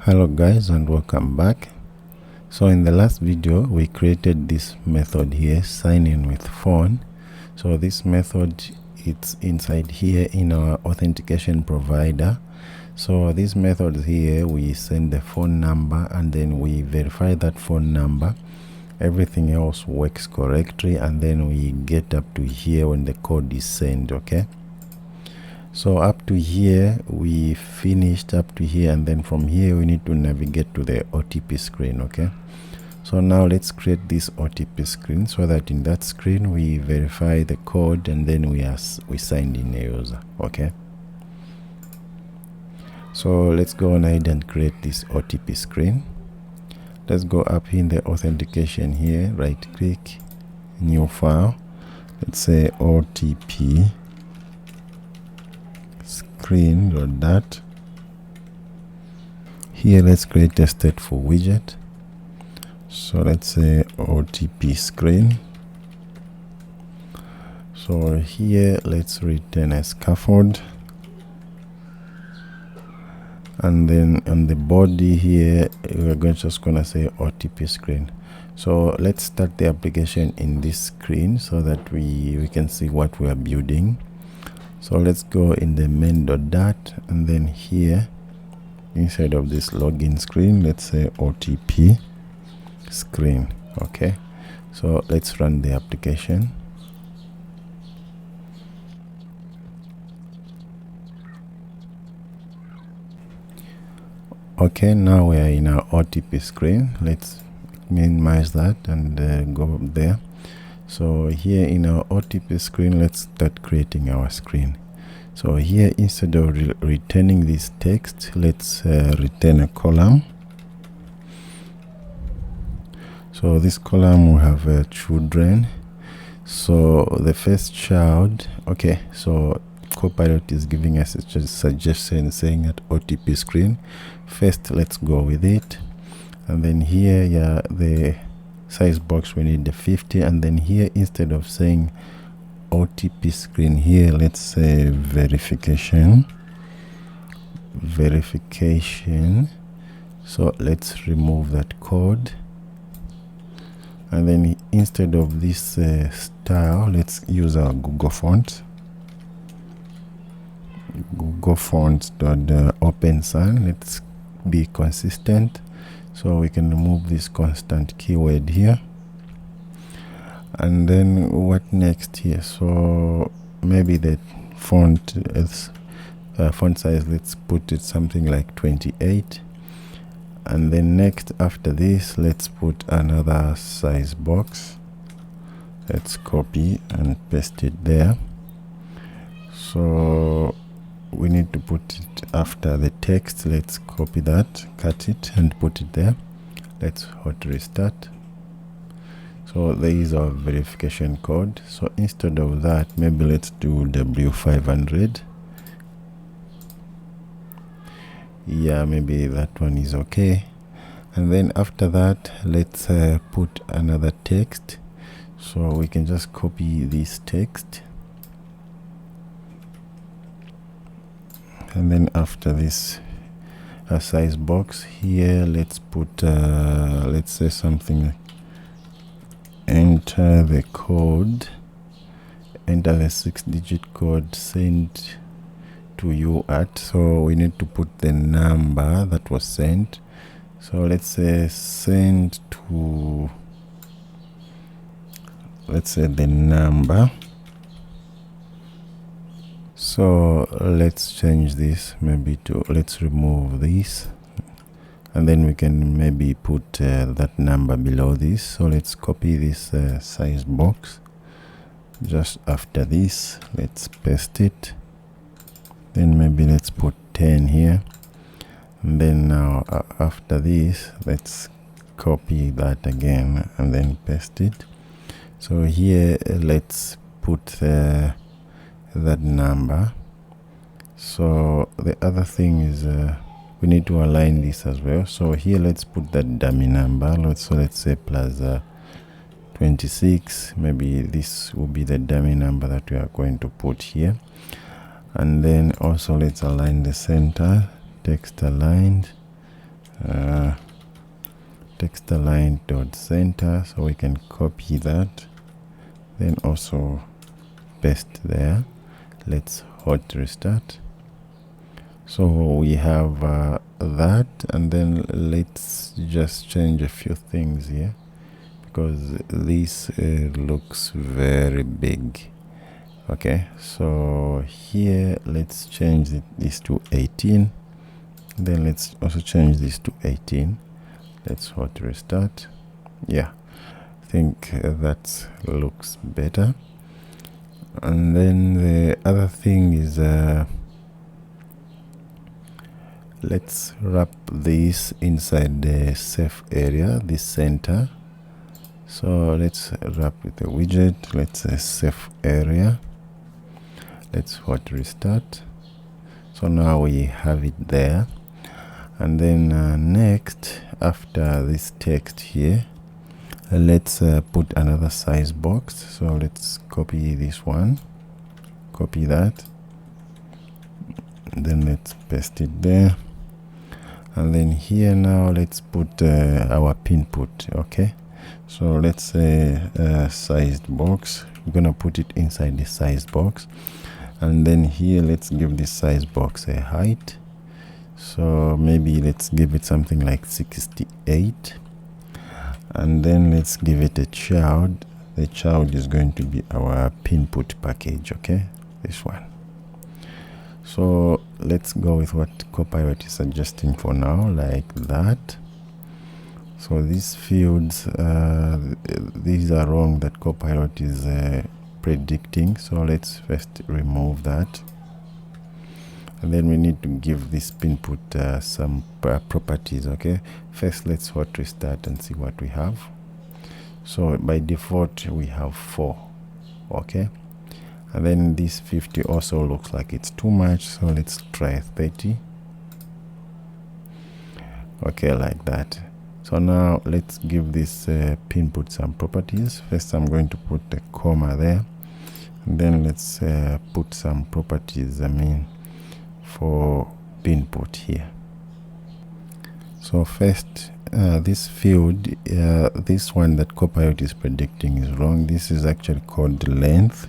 Hello guys, and welcome back. So in the last video we created this method here, sign in with phone. So this method, it's inside here in our authentication provider. So this method here, we send the phone number and then we verify that phone number. Everything else works correctly, and then we get up to here when the code is sent. Okay, so up to here we finished up to here, and then from here we need to navigate to the OTP screen. Okay, so now let's create this OTP screen so that in that screen we verify the code and then we signed in a user. Okay, so let's go on ahead and create this OTP screen. Let's go up in the authentication here, right click, new file, let's say OTP screen.dat. Here let's create a stateful widget. So let's say OTP screen. So here let's return a scaffold, and then on the body here we're just gonna say OTP screen. So let's start the application in this screen so that we can see what we are building. So let's go in the main.dat, and then here inside of this login screen let's say OTP screen. Okay, so let's run the application. Okay, now we are in our OTP screen. Let's minimize that and go up there. So here in our OTP screen, let's start creating our screen. So here, instead of returning this text, let's return a column. So this column will have children. So the first child, okay, so Copilot is giving us a suggestion saying at OTP screen. First, let's go with it, and then here, yeah, the size box, we need the 50, and then here instead of saying OTP screen here, let's say verification. So let's remove that code, and then instead of this style, let's use our Google font. Google fonts.open sun. Let's be consistent, so we can remove this constant keyword here. And then what next here? So maybe the font size, let's put it something like 28. And then next after this, let's put another size box. Let's copy and paste it there. So we need to put it after the text. Let's copy that, cut it and put it there. Let's hot restart. So there is our verification code. So instead of that, maybe let's do W500. Yeah, maybe that one is okay. And then after that, let's put another text. So we can just copy this text, and then after this size box here, let's put let's say something like enter the code, enter the 6-digit code sent to you at. So we need to put the number that was sent. So let's say send to, let's say the number. So let's change this maybe to, let's remove this, and then we can maybe put that number below this. So let's copy this size box just after this, let's paste it, then maybe let's put 10 here, and then now after this, let's copy that again and then paste it. So here let's put that number. So the other thing is we need to align this as well. So here let's put that dummy number. So let's say plus 26. Maybe this will be the dummy number that we are going to put here. And then also let's align the center, text aligned, text align dot center, so we can copy that, then also paste there. Let's hot restart. So we have that, and then let's just change a few things here because this looks very big. Okay, so here let's change this to 18, then let's also change this to 18. Let's hot restart. Yeah, I think that looks better. And then the other thing is let's wrap this inside the safe area, this center. So let's wrap with the widget. Let's say safe area. Let's hot restart. So now we have it there. And then next, after this text here, let's put another size box. So let's copy this one, copy that, then let's paste it there. And then here now let's put our input. Okay, so let's say sized box. We're gonna put it inside the sized box, and then here let's give this size box a height. So maybe let's give it something like 68, and then let's give it a child. The child is going to be our input package. Okay, this one. So let's go with what Copilot is suggesting for now, like that. So these fields, these are wrong that Copilot is predicting. So let's first remove that. And then we need to give this input some properties. Okay, first let's hot restart and see what we have. So by default we have 4. Okay, and then this 50 also looks like it's too much, so let's try 30. Okay, like that. So now let's give this input some properties. First I'm going to put a comma there, and then let's put some properties for input here. So first this field, this one that Copilot is predicting is wrong. This is actually called length.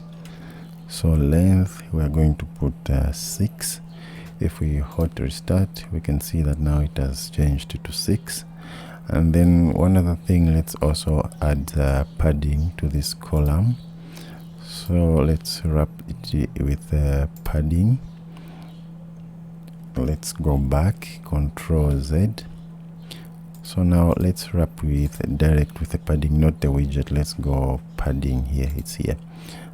So length, we are going to put 6. If we hot restart, we can see that now it has changed to 6. And then one other thing, let's also add padding to this column. So let's wrap it with padding. Let's go back, Control Z. So now let's wrap with direct with the padding, not the widget. Let's go padding here, it's here.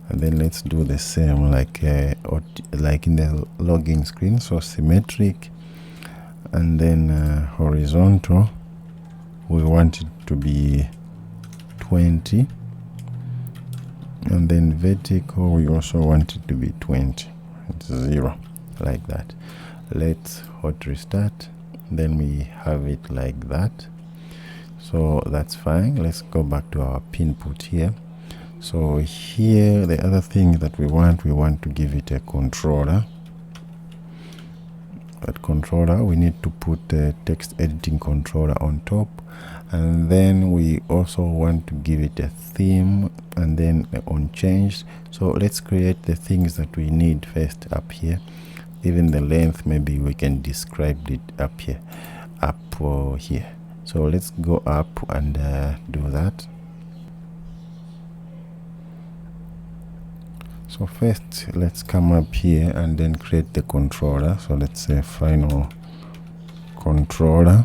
And then let's do the same like in the login screen. So symmetric, and then horizontal, we want it to be 20, and then vertical we also want it to be 20. It's 0, like that. Let's hot restart, then we have it like that. So that's fine. Let's go back to our input here. So here the other thing that we want to give it a controller. That controller, we need to put a text editing controller on top, and then we also want to give it a theme, and then on change. So let's create the things that we need first up here. Even the length, maybe we can describe it up here, here. So let's go up and do that. So first let's come up here and then create the controller. So let's say final controller.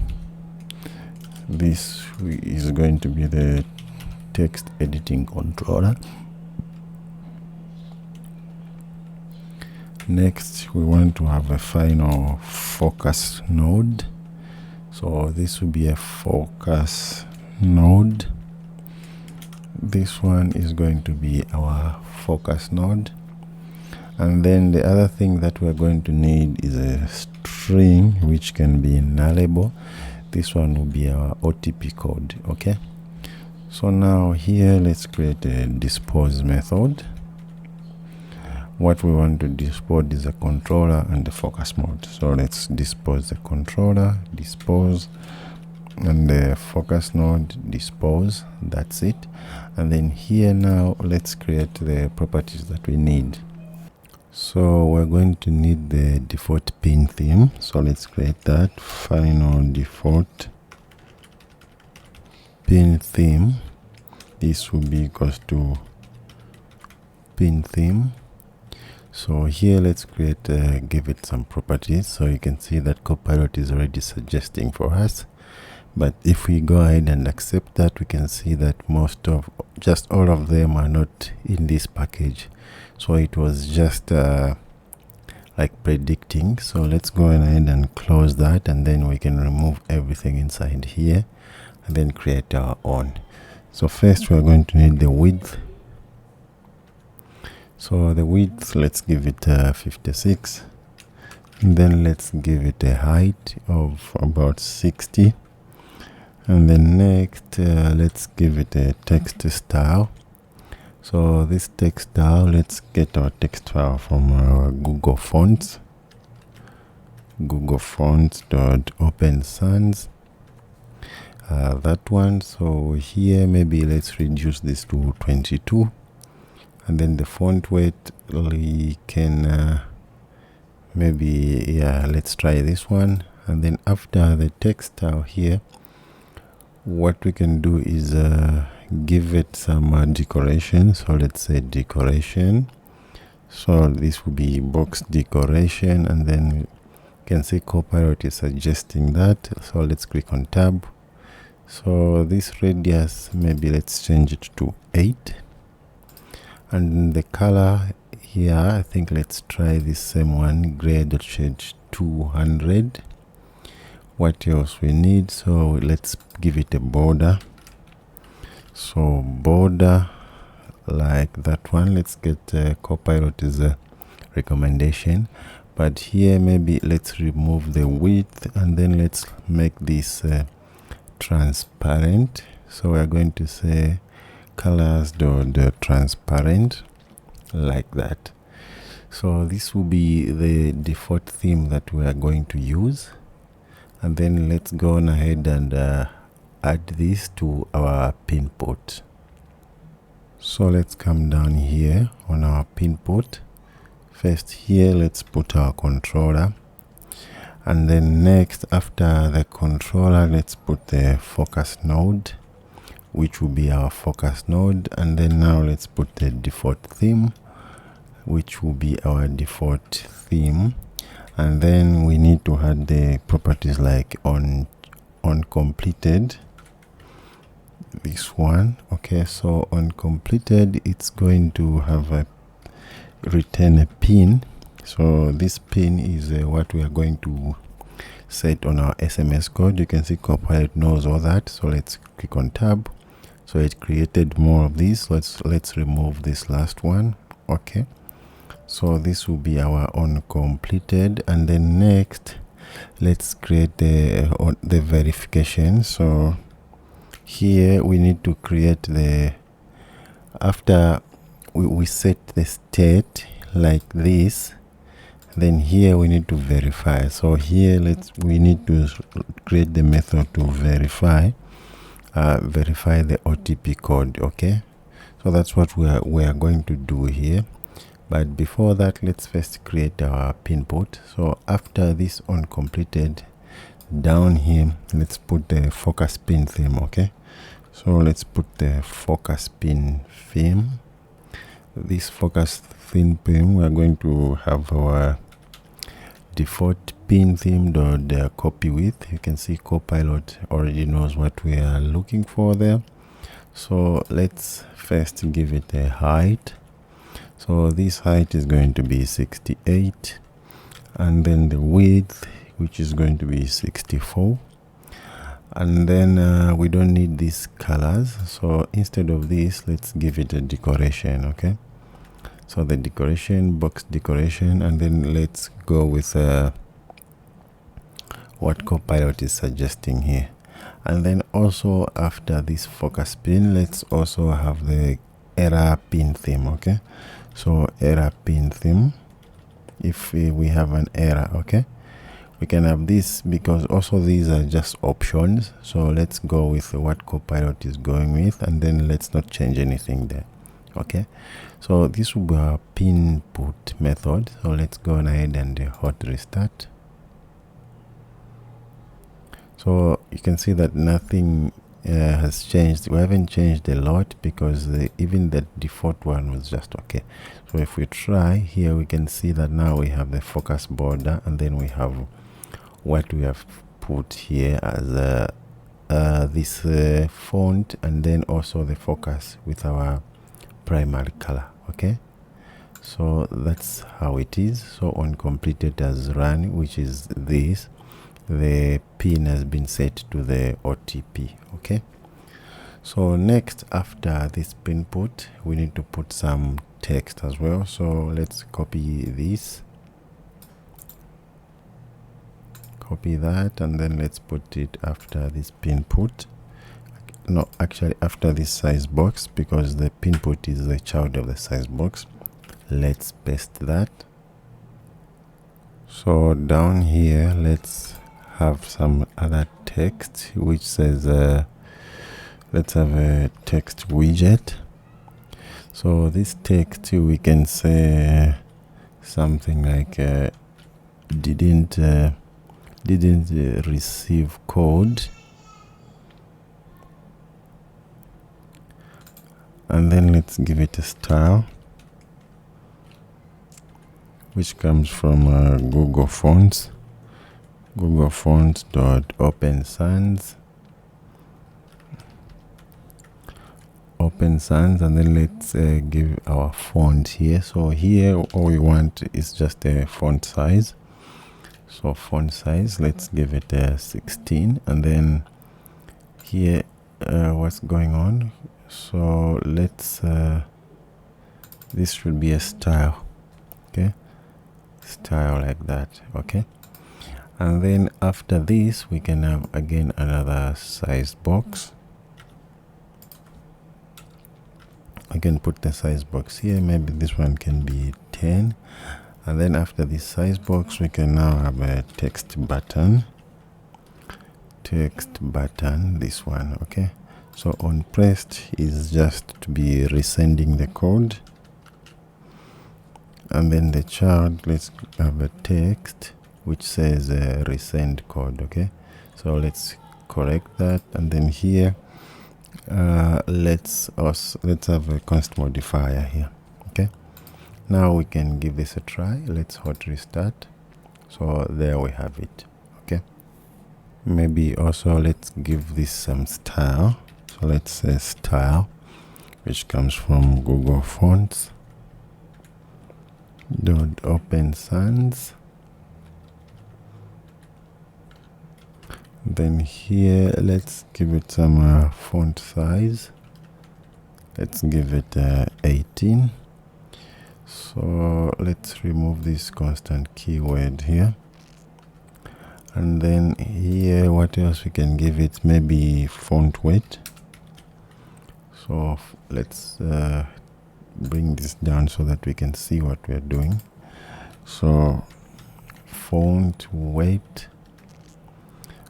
This is going to be the text editing controller. Next we want to have a final focus node. So this will be a focus node. This one is going to be our focus node. And then the other thing that we're going to need is a string which can be nullable. This one will be our OTP code. Okay, so now here let's create a dispose method. What we want to dispose is a controller and the focus mode. So let's dispose the controller, dispose, and the focus node dispose. That's it. And then here now let's create the properties that we need. So we're going to need the default pin theme, so let's create that. Final default pin theme, this will be equals to pin theme. So here let's create give it some properties. So you can see that Copilot is already suggesting for us, but if we go ahead and accept that, we can see that just all of them are not in this package. So it was just like predicting. So let's go ahead and close that, and then we can remove everything inside here and then create our own. So first we're going to need the width. So the width, let's give it 56, and then let's give it a height of about 60, and then next let's give it a text style. So this text style, let's get our text file from Google Fonts, Open Sans, that one. So here maybe let's reduce this to 22, and then the font weight we can let's try this one. And then after the text style here, what we can do is give it some decoration. So let's say decoration. So this will be box decoration, and then you can see Copilot is suggesting that. So let's click on tab. So this radius, maybe let's change it to 8, and the color here, I think let's try this same one, gray.shade 200. What else we need? So let's give it a border. So border like that one. Let's get Copilot's recommendation, but here maybe let's remove the width, and then let's make this transparent. So we're going to say colors.transparent like that. So this will be the default theme that we are going to use, and then let's go on ahead and add this to our pin port. So let's come down here on our pin port. First here let's put our controller, and then next after the controller let's put the focus node, which will be our focus node. And then now let's put the default theme, which will be our default theme. And then we need to add the properties like on completed, this one. Okay, so on completed, it's going to have return a pin. So this pin is what we are going to set on our SMS code. You can see Copilot knows all that. So let's click on tab. So it created more of these. Let's remove this last one. Okay, so this will be our on completed. And then next let's create the verification. So here we need to create after we set the state like this, then here we need to verify. So here we need to create the method to verify the OTP code. Okay, so that's what we are going to do here. But before that, let's first create our pin port. So after this on completed, down here let's put the focus pin theme. Okay, so let's put the focus pin theme. This focus theme, we are going to have our default pin theme copy with. You can see Copilot already knows what we are looking for there. So let's first give it a height. So this height is going to be 68, and then the width, which is going to be 64. And then we don't need these colors, so instead of this, let's give it a decoration. Okay, so the decoration, box decoration, and then let's go with what Copilot is suggesting here. And then also after this focus pin, let's also have the error pin theme. Okay, so error pin theme, if we have an error, okay, we can have this, because also these are just options. So let's go with what Copilot is going with, and then let's not change anything there. Okay, so this will be our pin put method. So let's go ahead and hot restart. So you can see that nothing has changed. We haven't changed a lot, because even the default one was just okay. So if we try here, we can see that now we have the focus border, and then we have what we have put here as this font, and then also the focus with our primary color. Okay, so that's how it is. So on completed as run, which is this, the pin has been set to the OTP. Okay, so next, after this pin put, we need to put some text as well. So let's copy this, copy that, and then let's put it after this pin put. No, actually after this size box, because the pin put is the child of the size box. Let's paste that. So down here, let's have some other text which says let's have a text widget. So this text, we can say something like didn't receive code, and then let's give it a style which comes from Google Fonts, Google Fonts .open sans, and then let's give our font here. So here all we want is just a font size. So font size, let's give it a 16, and then here what's going on, so let's this should be a style. Okay, style like that. Okay, and then after this we can have again another size box. I can put the size box here, maybe this one can be 10, and then after this size box we can now have a text button, this one. Okay, so on pressed is just to be resending the code, and then the child, let's have a text which says resend code. Okay, so let's correct that, and then here let's have a const modifier here. Okay, now we can give this a try. Let's hot restart. So there we have it. Okay, maybe also let's give this some style. So let's say style, which comes from Google Fonts .open sans. Then here let's give it some font size. Let's give it 18. So let's remove this constant keyword here, and then here what else we can give it, maybe font weight. So let's bring this down so that we can see what we are doing. So font weight,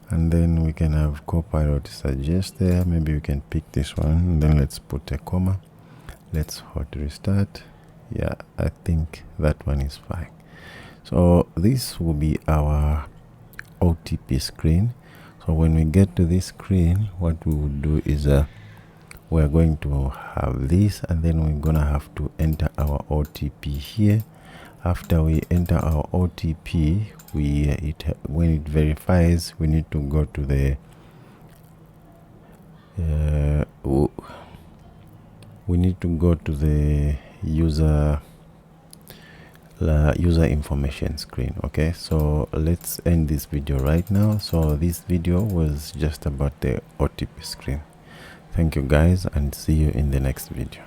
and then we can have Copilot suggest there. Maybe we can pick this one, and then let's put a comma. Let's hot restart. Yeah, I think that one is fine. So this will be our OTP screen. So when we get to this screen, what we will do is we're going to have this, and then we're gonna have to enter our OTP here. After we enter our OTP, when it verifies, we need to go to the user information screen. Okay, so let's end this video right now. So this video was just about the OTP screen. Thank you guys, and see you in the next video.